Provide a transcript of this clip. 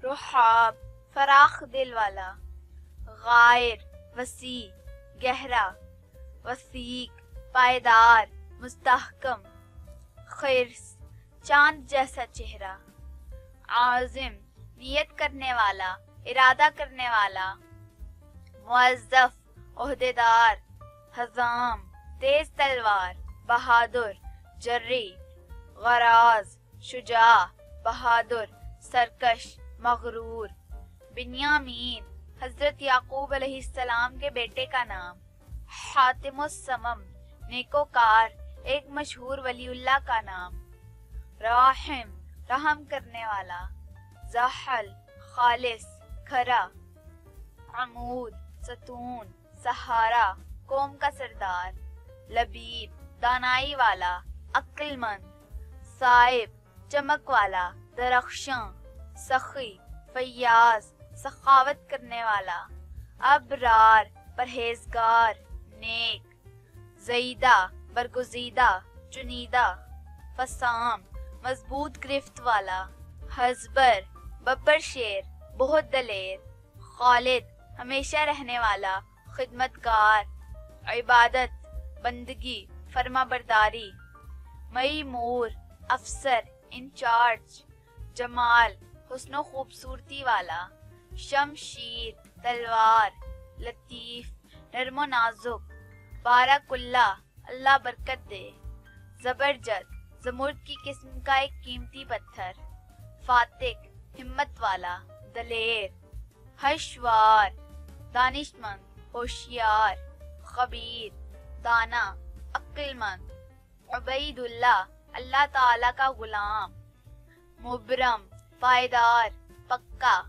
رحاب فراخ دل والا، غائر وسیع گہرا، وثیق پائیدار مستحکم، خرس چاند جیسا چہرہ، عازم نیت کرنے والا ارادہ کرنے والا، موظف عہدیدار، حزام تیز تلوار بہادر، جری غراض شجاع بہادر، سرکش مغرور، بنیامین حضرت یعقوب علیہ السلام کے بیٹے کا نام، حاتم السمم نیکوکار ایک مشہور ولی اللہ کا نام، راحم رحم کرنے والا، زحل خالص کھرا، عمود ستون سہارا قوم کا سردار، لبیب دانائی والا عقل مند، صائب چمک والا درخشاں، سخی فیاض سخاوت کرنے والا، ابرار پرہیزگار نیک، زیدہ برگزیدہ چنیدہ، فسام مضبوط گرفت والا، ہزبر ببر شیر بہت دلیر، خالد ہمیشہ رہنے والا خدمتگار، عبادت بندگی فرما برداری، میمور افسر انچارج، جمال حسن و خوبصورتی والا، شمشیر تلوار، لطیف نرم و نازک، بارک اللہ اللہ برکت دے، زبرجد زمرد کی قسم کا ایک قیمتی پتھر، فاتق ہمت والا دلیر، ہشوار دانش مند ہوشیار، خبیر دانا عقل مند، عبید اللہ اللہ تعالی کا غلام، مبرم پائیدار پکا،